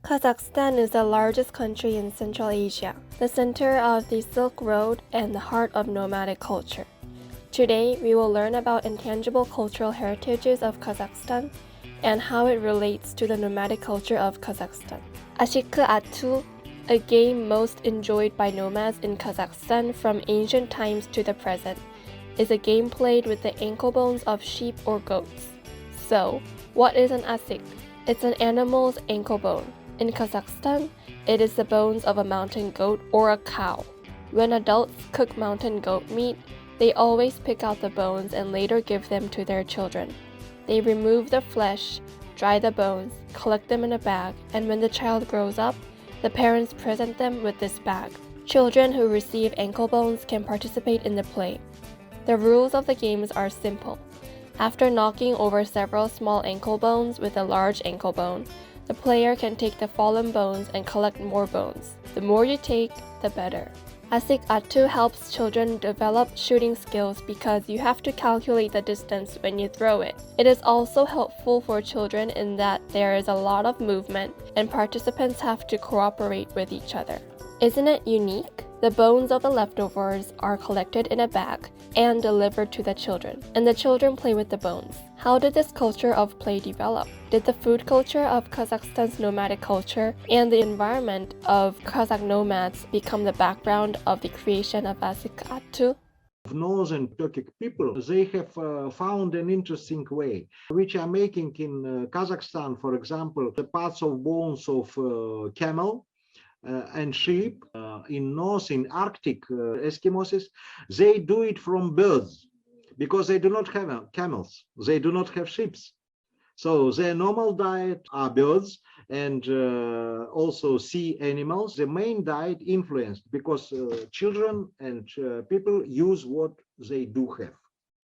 Kazakhstan is the largest country in Central Asia, the center of the Silk Road and the heart of nomadic culture. Today, we will learn about intangible cultural heritages of Kazakhstan and how it relates to the nomadic culture of Kazakhstan. Atu, a game most enjoyed by nomads in Kazakhstan from ancient times to the present, is a game played with the ankle bones of sheep or goats. So, what is an asik? It's an animal's ankle bone. In Kazakhstan, it is the bones of a mountain goat or a cow. When adults cook mountain goat meat, they always pick out the bones and later give them to their children. They remove the flesh, dry the bones, collect them in a bag, and when the child grows up, the parents present them with this bag. Children who receive ankle bones can participate in the play. The rules of the games are simple. After knocking over several small ankle bones with a large ankle bone, the player can take the fallen bones and collect more bones. The more you take, the better. Asik Atu helps children develop shooting skills because you have to calculate the distance when you throw it. It is also helpful for children in that there is a lot of movement and participants have to cooperate with each other. Isn't it unique? The bones of the leftovers are collected in a bag and delivered to the children, and the children play with the bones. How did this culture of play develop? Did the food culture of Kazakhstan's nomadic culture and the environment of Kazakh nomads become the background of the creation of Asik Atu? Northern Turkic people, they have found an interesting way, which are making in Kazakhstan, for example, the parts of bones of camel, and sheep in Arctic Eskimos, they do it from birds because they do not have camels, they do not have sheep. So their normal diet are birds and also sea animals. The main diet influenced because children and people use what they do have.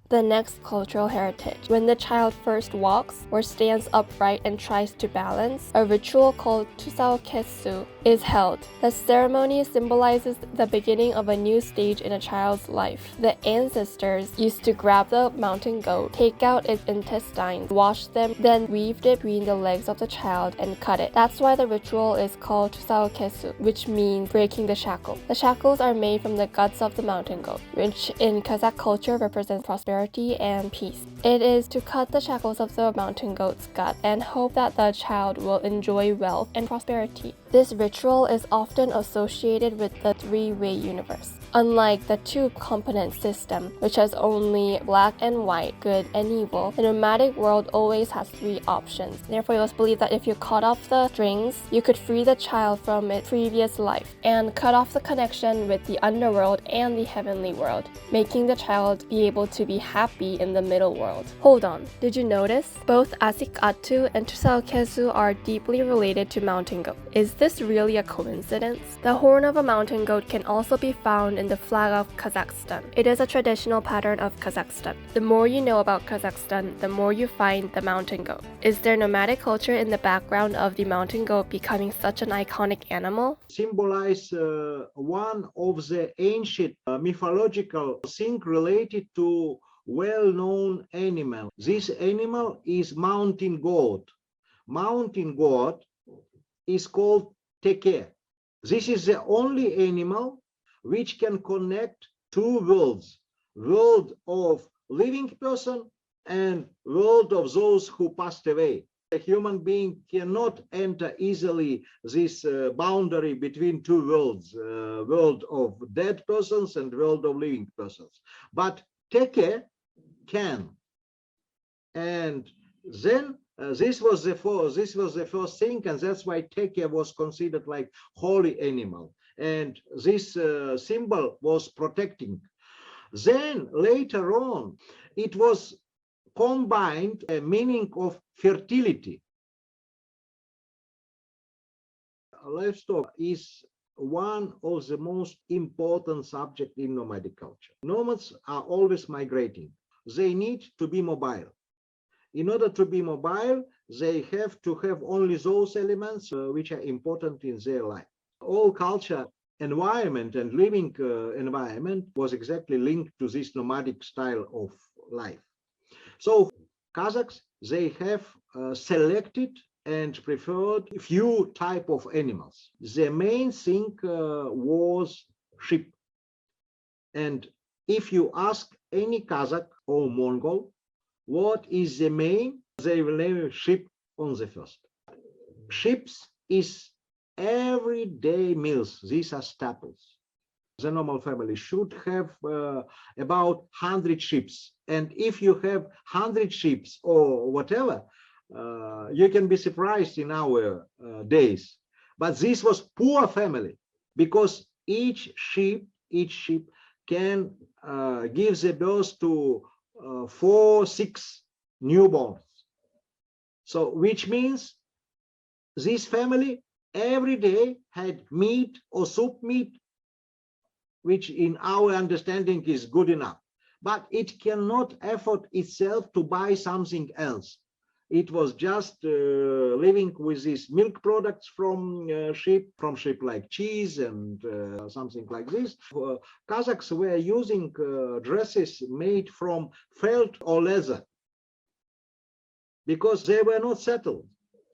The next cultural heritage. When the child first walks or stands upright and tries to balance, a ritual called Tusaukesu is held. The ceremony symbolizes the beginning of a new stage in a child's life. The ancestors used to grab the mountain goat, take out its intestines, wash them, then weave it between the legs of the child and cut it. That's why the ritual is called Tusaukesu, which means breaking the shackle. The shackles are made from the guts of the mountain goat, which in Kazakh culture represents prosperity and peace. It is to cut the shackles of the mountain goat's gut and hope that the child will enjoy wealth and prosperity. This ritual is often associated with the three-way universe. Unlike the two-component system, which has only black and white, good and evil, the nomadic world always has three options. Therefore, it was believed that if you cut off the strings, you could free the child from its previous life and cut off the connection with the underworld and the heavenly world, making the child be able to be happy in the middle world. Hold on, did you notice? Both Asik Atu and Tusaukesu are deeply related to mountain goat. Is this really a coincidence? The horn of a mountain goat can also be found in the flag of Kazakhstan. It is a traditional pattern of Kazakhstan. The more you know about Kazakhstan, the more you find the mountain goat. Is there nomadic culture in the background of the mountain goat becoming such an iconic animal? Symbolize one of the ancient mythological things related to well-known animal. This animal is mountain goat. Mountain goat is called teke. This is the only animal which can connect two worlds, world of living person and world of those who passed away. A human being cannot enter easily this boundary between two worlds, world of dead persons and world of living persons. But teke can. And then this was the first thing, and that's why teke was considered like holy animal. And this symbol was protecting. Then later on, it was combined a meaning of fertility. Livestock is one of the most important subjects in nomadic culture. Nomads are always migrating. They need to be mobile. In order to be mobile, they have to have only those elements which are important in their life. All culture, environment, and living environment was exactly linked to this nomadic style of life. So Kazakhs, they have selected and preferred few type of animals. The main thing was sheep. And if you ask any Kazakh or Mongol, what is the main, they will name sheep on the first. Sheep is everyday meals. These are staples. The normal family should have about 100 sheep. And if you have 100 sheep or whatever, you can be surprised in our days. But this was poor family because each sheep can give the birth to 4-6 newborns. So which means this family every day had meat or soup meat, which in our understanding is good enough, but it cannot afford itself to buy something else. It was just living with these milk products from sheep like cheese and something like this. Kazakhs were using dresses made from felt or leather because they were not settled.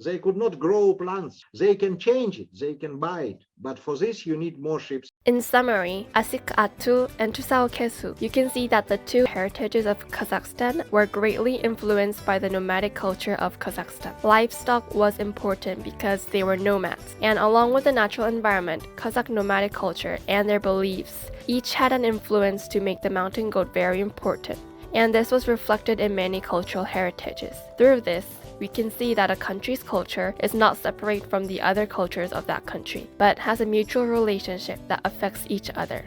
They could not grow plants. They can change it, they can buy it, but for this you need more sheep. In summary, Atu and Tusaukesu, you can see that the two heritages of Kazakhstan were greatly influenced by the nomadic culture of Kazakhstan. Livestock was important because they were nomads, and along with the natural environment, Kazakh nomadic culture and their beliefs each had an influence to make the mountain goat very important, and this was reflected in many cultural heritages. Through this, we can see that a country's culture is not separate from the other cultures of that country, but has a mutual relationship that affects each other.